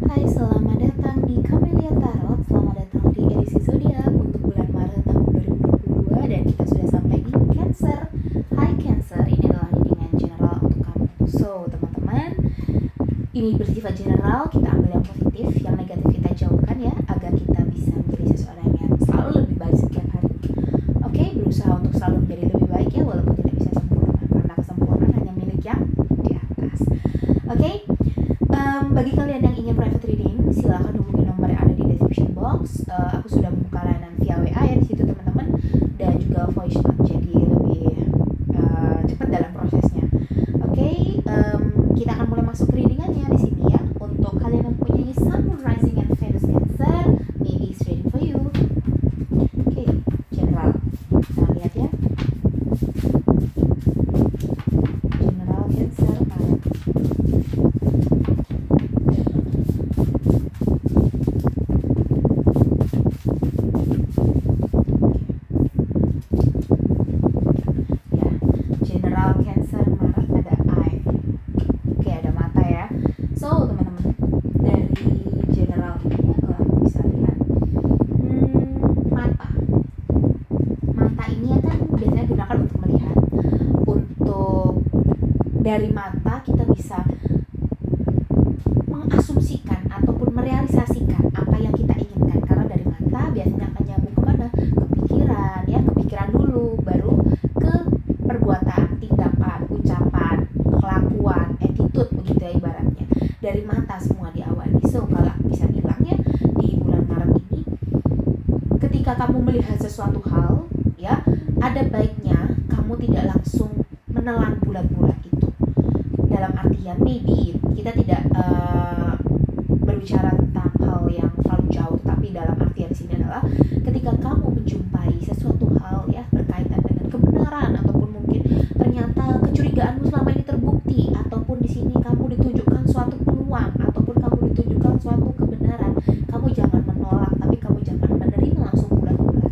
Hai, selamat datang di Camelia Tarot. Selamat datang di edisi zodiak untuk bulan Maret tahun 2022 dan kita sudah sampai di Cancer. Hai Cancer, ini adalah readingan general untuk kamu. So, teman-teman, ini bersifat general, kita ambil yang positif, yang negatif kita jauhkan ya, agar kita bisa menjadi seseorang yang selalu lebih baik setiap hari. Oke, berusaha untuk selalu menjadi lebih baik ya, walaupun tidak bisa sempurna, karena kesempurnaan hanya milik yang di atas. Oke. Bagi kalian yang ingin private reading, silahkan hubungi nomor yang ada di description box. Aku sudah membuka layanan via WA ya di situ teman-teman, dan juga voice note, jadi lebih cepat dalam prosesnya. Oke, kita akan mulai masuk ke readingannya di sini ya. Untuk kalian yang mempunyai Sun, Moon, Rising, and Venus Cancer, maybe it's ready for you. Oke, general. Kita lihat ya. General Cancer Maret. Dari mata kita bisa mengasumsikan ataupun merealisasikan apa yang kita inginkan, karena dari mata biasanya akan nyambung kemana? Ke pikiran ya, kepikiran dulu baru ke perbuatan, tindakan, ucapan, kelakuan, attitude begitu ya ibaratnya. Dari mata semua diawali. So kalau aku bisa bilang ya, di bulan Maret ini ketika kamu melihat sesuatu hal ya, ada baiknya kamu tidak langsung menelan bulat-bulat itu. Dalam artian maybe kita tidak berbicara tentang hal yang terlalu jauh, tapi dalam artian di sini adalah ketika kamu menjumpai sesuatu hal ya berkaitan dengan kebenaran, ataupun mungkin ternyata kecurigaanmu selama ini terbukti, ataupun di sini kamu ditunjukkan suatu peluang, ataupun kamu ditunjukkan suatu kebenaran, kamu jangan menolak, tapi kamu jangan menerima langsung bulat-bulat.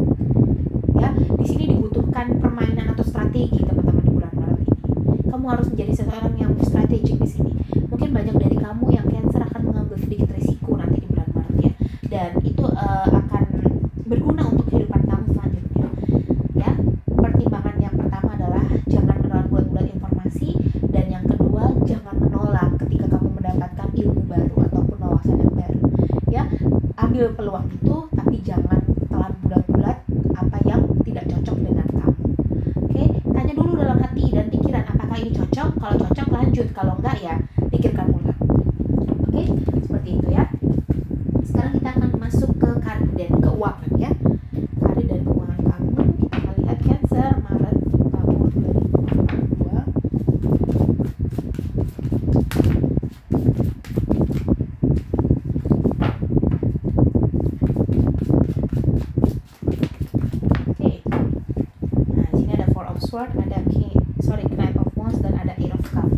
Ya, di sini dibutuhkan permainan atau strategi teman-teman di bulan Maret ini. Kamu harus menjadi seseorang yang strategik di sini. Mungkin banyak dari kamu yang Cancer akan mengambil sedikit risiko nanti di bulan Maret ya, dan itu akan berguna untuk kehidupan kamu selanjutnya. Ya, pertimbangan yang pertama adalah jangan menelan bulat-bulat informasi, dan yang kedua jangan menolak ketika kamu mendapatkan ilmu baru ataupun wawasan yang baru. Ya, ambil peluang itu, tapi jangan telan bulat-bulat apa yang tidak cocok dengan kamu. Oke, tanya dulu dalam hati dan pikiran apakah ini cocok. Kalau cocok lanjut, kalau enggak ya pikirkan ulang. Oke, seperti itu ya. Sekarang kita akan masuk ke karir dan keuangan ya. Karir dan keuangan kamu, kita melihat Cancer Maret tahun 2022. Oke. Nah, di sini ada Four of Swords, ada Knight of Wands, dan ada Eight of Cups.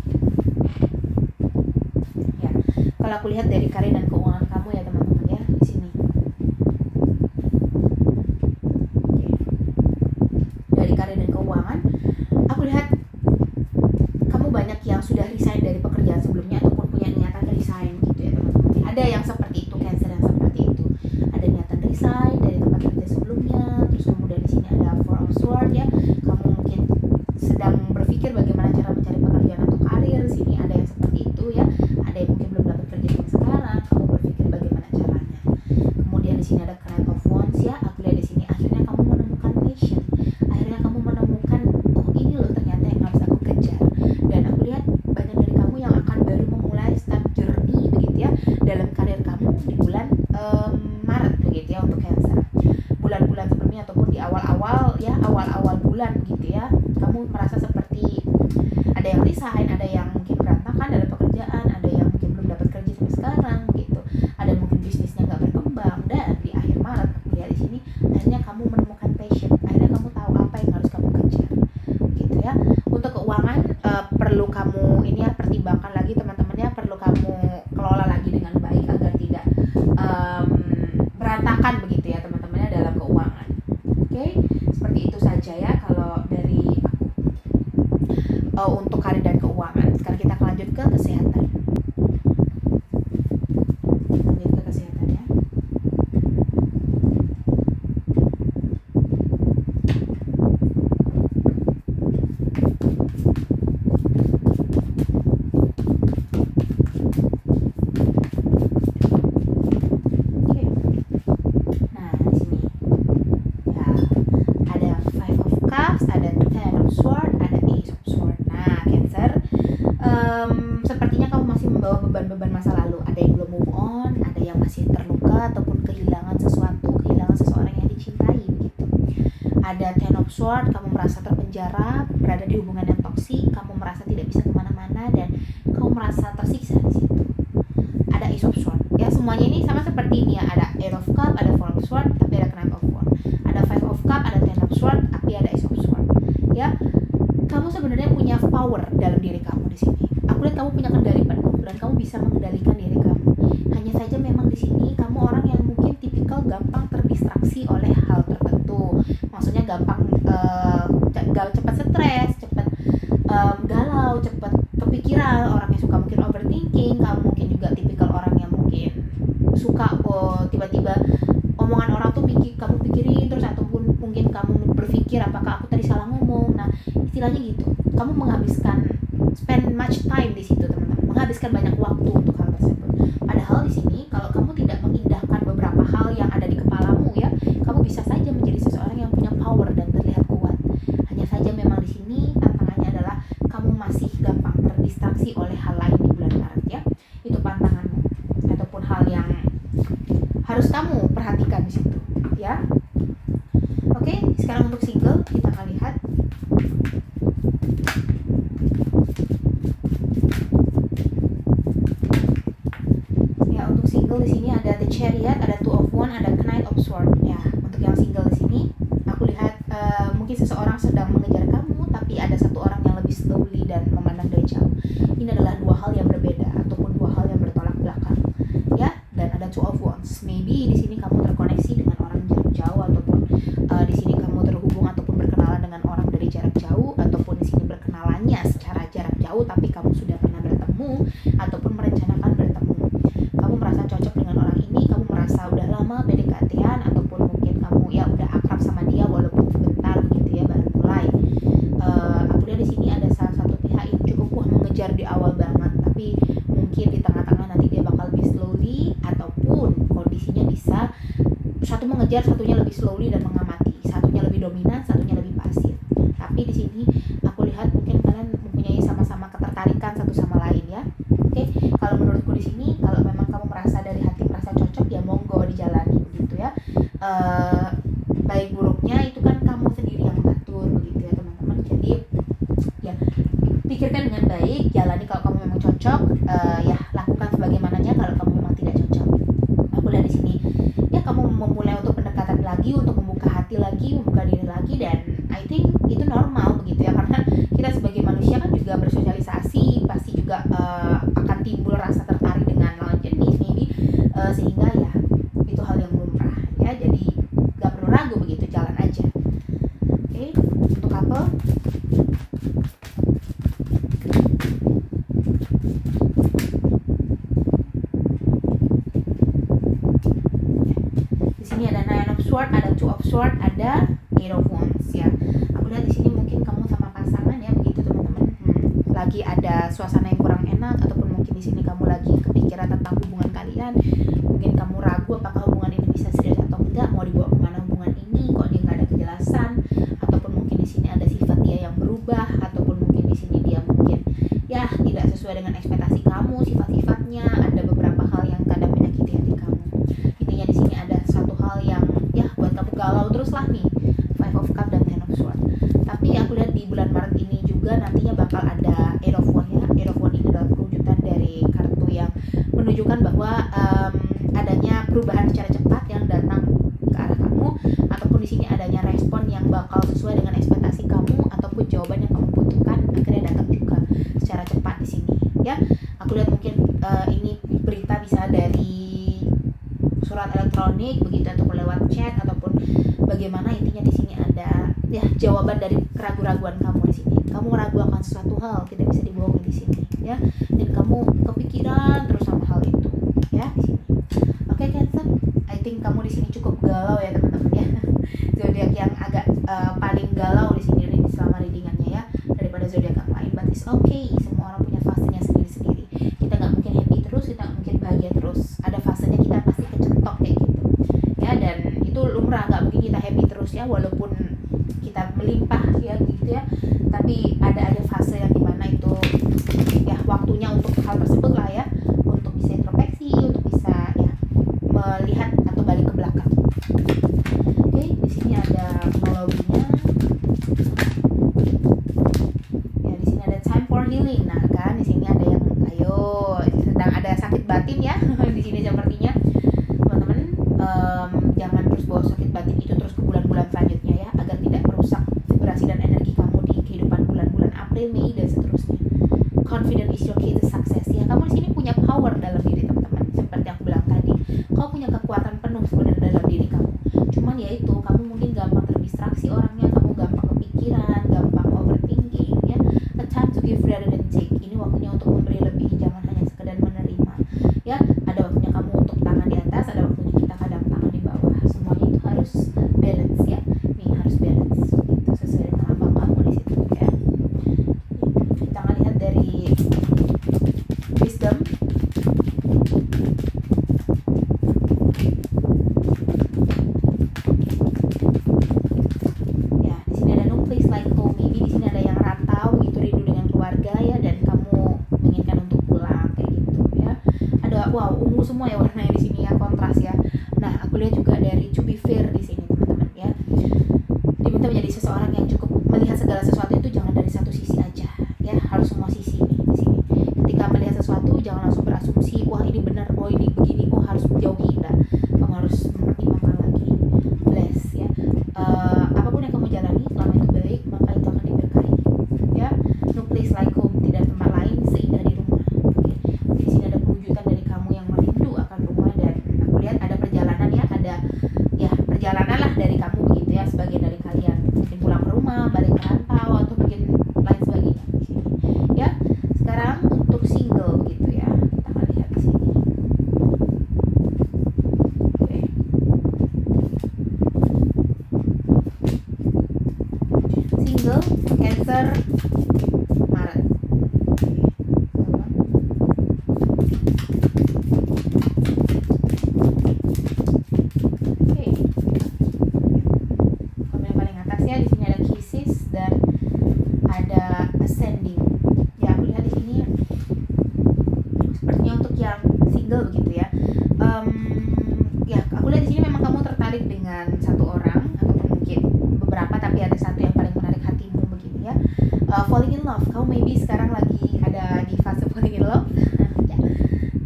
Ya, kalau aku lihat dari karir dan keuangan kamu ya teman-teman ya di sini. Oke. Dari karir dan keuangan, aku lihat kamu banyak yang sudah resign dari pekerjaan sebelumnya ataupun punya niatan resign gitu ya teman-teman. Ada yang seperti itu, Cancer yang seperti itu. Ada niatan resign dari tempat kerja sebelumnya, terus kemudian di sini ada Four of Swords ya. Kamu mungkin sedang berpikir bagaimana cara mencari pekerjaan atau karir. Sini ada yang seperti itu ya. Ada yang mungkin belum dapat kerja yang sekarang, kamu berpikir bagaimana caranya. Kemudian di sini ada Knight of Wands ya. Aku lihat di sini akhirnya kamu menemukan passion. Akhirnya kamu menemukan, oh ini loh ternyata yang harus aku kejar. Dan aku lihat banyak dari kamu yang akan baru memulai start journey begitu ya dalam karir kamu. ada yang belum move on, ada yang masih terluka ataupun kehilangan sesuatu, kehilangan seseorang yang dicintai begitu. Ada Ten of Swords, kamu merasa terpenjara, berada di hubungan yang toksik, kamu merasa tidak bisa kemana-mana dan kamu merasa tersiksa di situ. Ada Ace of Swords, ya semuanya ini sama seperti ini ya, ada Eight of Cup, ada Four of Swords, tapi ada Knight of Wands, ada Five of Cup, ada Ten of Swords, tapi ada Ace of Swords. Ya, kamu sebenarnya punya power dalam diri kamu di sini. Aku lihat kamu punya kendali penuh dan kamu bisa mengendalikan diri kamu. Hanya saja memang di sini kamu orang yang mungkin tipikal gampang terdistraksi oleh hal tertentu. Maksudnya gampang cepat stres, cepat galau, cepat kepikiran. Orang yang suka mungkin overthinking, kamu mungkin juga tipikal orang yang mungkin suka tiba-tiba omongan orang tuh kamu pikirin terus, ataupun mungkin kamu berpikir apakah aku tadi salah ngomong. Nah, istilahnya gitu. Kamu spend much time di situ, teman-teman. Menghabiskan banyak waktu untuk hal tersebut. Padahal di sini kalau kamu tidak mengindahkan beberapa hal yang ada di kepalamu ya, kamu bisa saja menjadi seseorang yang punya power dan terlihat kuat. Hanya saja memang di sini tantangannya adalah kamu masih gampang terdistraksi oleh hal lain di bulan Maret ya. Itu pantanganmu ataupun hal yang harus kamu perhatikan di situ ya. Oke, sekarang untuk single kita akan lihat. Ya, untuk single di sini ada The Chariot, ada Two of Wands, ada Knight of Swords. Ya, untuk yang single di sini aku lihat mungkin seseorang sedang mengejar kamu, tapi ada satu orang yang lebih slowly dan memandang dari jauh. Ini adalah dua hal yang berbeda ataupun dua hal yang bertolak belakang. Ya, dan ada Two of Wands. Maybe di sini kamu terkoneksi dengan orang jarak jauh, ataupun di sini kamu terhubung ataupun berkenalan dengan orang dari jarak jauh, ataupun di sini berkenalannya secara jarak jauh tapi kamu sudah pernah bertemu ataupun merencanakan bertemu. Kamu merasa cocok dengan orang ini, kamu merasa udah lama PDKT-an, ataupun mungkin kamu ya udah akrab sama dia walaupun sebentar begitu ya, baru mulai. Aku lihat di sini ada salah satu pihak yang cukup mengejar di awal banget, tapi mungkin di tengah-tengah nanti dia bakal lebih slowly, ataupun kondisinya bisa satu mengejar, satunya lebih slowly dan mengamati, satunya lebih dominan, satunya lebih pasif. Tapi di sini aku lihat mungkin kalian mempunyai sama-sama ketertarikan satu sama lain ya. Oke, kalau menurutku di sini kalau memang kamu merasa dari hati merasa cocok ya monggo dijalani begitu ya. Baik buruknya itu kan kamu sendiri yang mengatur begitu ya teman-teman. Jadi ya pikirkan dengan baik, jalani kalau kamu memang cocok, ya lakukan sebagaimananya kalau kamu memang tidak cocok. Aku lihat di sini ya kamu memulai untuk pendekatan lagi, untuk membuka hati lagi, membuka diri lagi, dan I think itu normal begitu ya, karena kita sebagai manusia kan juga bersosialisasi, pasti juga akan timbul rasa tertarik dengan lawan jenis maybe, sehingga ya itu hal yang lumrah ya, jadi gak perlu ragu begitu, jalan aja. Oke, untuk couple di sini ada Nine of Swords, ada Two of Swords, ada Eight of Wands ya. Aku lihat di sini mungkin kamu sama pasangan ya begitu teman-teman. Lagi ada suasana yang kurang enak, ataupun mungkin di sini kamu lagi kepikiran tentang hubungan kalian. Mungkin kamu ragu apakah hubungan ini bisa serius atau enggak, mau dibawa kemana hubungan ini, kok dia nggak ada kejelasan, ataupun mungkin di sini ada sifat dia yang berubah, ataupun mungkin di sini dia mungkin ya tidak sesuai dengan ekspektasi kamu, sifat-sifatnya, ada beberapa hal yang kadang menyakiti hati kamu. Intinya di sini ada satu hal yang ya buat kamu galau terus lah nih, Five of Cups dan Ten of Swords. Tapi aku lihat di bulan Maret ini juga nantinya bakal ada Eight of Wands ya. Eight of Wands ini adalah perwujudan dari kartu yang menunjukkan bahwa adanya perubahan secara cepat yang datang ke arah kamu, ataupun di sini adanya respon yang bakal sesuai dengan ekspektasi kamu, ataupun jawaban yang kamu butuhkan akhirnya datang juga secara cepat di sini ya. Aku lihat mungkin ini berita bisa dari surat elektronik begitu, ataupun lewat chat, ataupun bagaimana, intinya di sini ada ya jawaban dari keraguan-raguan kamu di sini. Kamu ragu akan sesuatu hal, tidak bisa dibohongi di sini ya, dan kamu kepikiran terus sama hal itu ya di sini. Oke, Cancer, I think kamu di sini cukup galau ya teman-teman ya. Zodiak yang agak paling galau di sini selama readingannya ya, daripada zodiak yang lain. But it's okay, semua orang punya fasenya sendiri-sendiri. Kita nggak mungkin happy terus, kita nggak mungkin bahagia terus. Ada fasenya kita pasti kecentok kayak gitu ya, dan itu lumrah, nggak mungkin kita happy terus ya, walaupun kita melimpah ya gitu ya, tapi ada aja fase yang dimana itu ya waktunya untuk hal tersebut lah ya, untuk bisa introspeksi, melihat atau balik ke belakang. Oke, di sini ada kronologinya. Ya, di sini ada time for healing. Nah, kan di sini ada yang ayo sedang ada sakit batin ya. Di sini sepertinya teman-teman jangan terus bawa sakit batin itu terus ke bulan-bulan selanjutnya ya, agar tidak merusak vibrasi dan energi kamu di kehidupan bulan-bulan April, Mei dan seterusnya. Confident is your key to success ya. Kamu di sini punya power dalam diri teman-teman. Seperti yang aku bilang tadi, kau punya kekuatan penuh sebenarnya dalam diri kamu. Cuman ya itu, kamu mungkin gampang terdistraksi orangnya, kamu gampang kepikiran, gampang overthinking ya. A time to give rather than take. Ini waktunya untuk memberi lebih, jangan hanya sekedar menerima. Ya, ada waktunya kamu untuk tangan di atas, ada waktunya kita kadang tangan di bawah. Semuanya itu harus balance ya. Nih harus balance. Itu sesuai dengan abang kamu di situ ya. Kita lihat dari wisdom. Ya, di sini ada no place like home. Maybe di sini ada yang rantau begitu, rindu dengan keluarga ya, dan kamu menginginkan untuk pulang kayak gitu ya. Ada wow, ungu semua ya warnanya di sini ya, kontras ya. Nah, aku lihat juga dari to be fair di sini teman-teman ya. Diminta menjadi seseorang yang cukup melihat segala sesuatu itu jangan dari satu sisi aja ya, harus semua sisi nih di sini. Ketika melihat sesuatu jangan langsung berasumsi wah ini benar, oh ini begini, oh harus jauhi. Nah, kamu harus mempertimbangkan lagi. Bless ya. Apapun yang kamu jalani selama itu baik, maka itu akan diberkahi ya. No place like home, tidak ada tempat lain seindah di rumah. Oke. Di sini ada perwujudan dari kamu yang merindu akan rumah, dan aku lihat ada perjalanan ya, ada ya perjalanan lah dari kamu begitu ya, sebagian dari kalian mungkin pulang ke rumah, balik ke rantau atau mungkin lain sebagainya di sini ya. Sekarang untuk single gitu ya, kita akan lihat di sini. Oke. Single Cancer Maret. Oke. Komen yang paling atas ya, di sini ada kisses dan ada ascending. Ya, aku lihat di sini sepertinya untuk yang single begitu ya. Ya, aku lihat di sini memang kamu tertarik dengan satu orang atau mungkin beberapa, tapi ada satu yang paling menarik hatimu begitu ya. Falling in love, kamu maybe sekarang lagi ada di fase falling in love. Ya.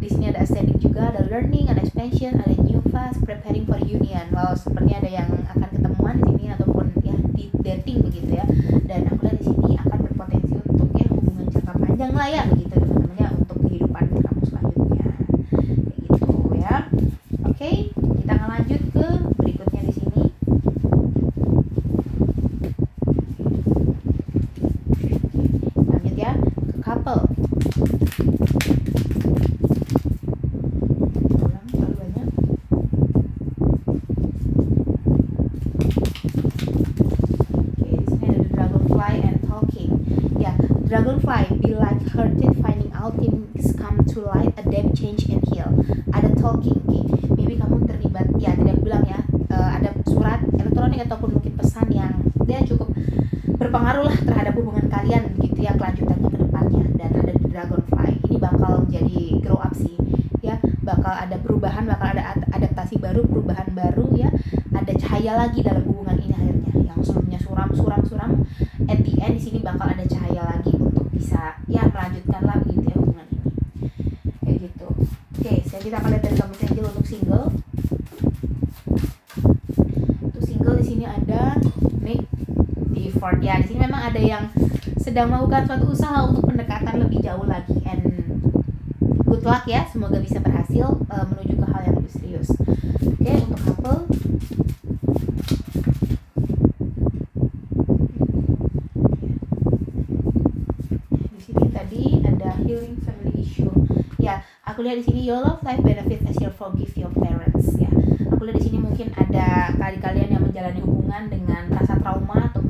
Di sini ada ascending juga, ada learning, ada expansion, ada new phase, preparing for union. Wow, sepertinya ada yang akan ketemuan di sini ataupun ya di dating begitu ya. Dan aku lihat di sini akan berpotensi untuk ya hubungan jangka panjang lah ya begitu teman-teman ya, untuk kehidupan kamu selanjutnya kayak gitu ya. Oke, kita akan lanjut ke berikutnya di sini. Lanjut ya ke couple. Ulang terlalu banyak. Oke, di sini ada the dragonfly and talking. Ya, dragonfly be like hearted finding out things come to light, adapt, change and heal. Ada talking, maybe kamu terlibat ya, tidak bilang ya, ada surat elektronik ataupun mungkin pesan yang dia cukup berpengaruh lah terhadap hubungan kalian gitu ya, kelanjutannya ke depannya. Dan ada the dragonfly, ini bakal menjadi grow up sih ya, bakal ada perubahan, bakal ada adaptasi baru, perubahan baru ya, ada cahaya lagi dalam hubungan ini akhirnya. Yang sebelumnya suram at the end di sini bakal ada cahaya lagi untuk bisa ya melanjutkan lagi gitu ya hubungan ini kayak gitu. Oke, sekarang kita akan lihat dari kamu angel untuk single. Untuk single di sini ada make the effort ya. Di sini memang ada yang sedang melakukan suatu usaha untuk pendekatan lebih jauh lagi, and good luck ya, semoga bisa berhasil menuju ke hal yang lebih serius. Oke, untuk couple di sini tadi ada healing family issue ya. Aku lihat di sini your love life benefit as you forgive your parents ya. Aku lihat di sini mungkin ada kalian yang menjalani hubungan dengan rasa trauma atau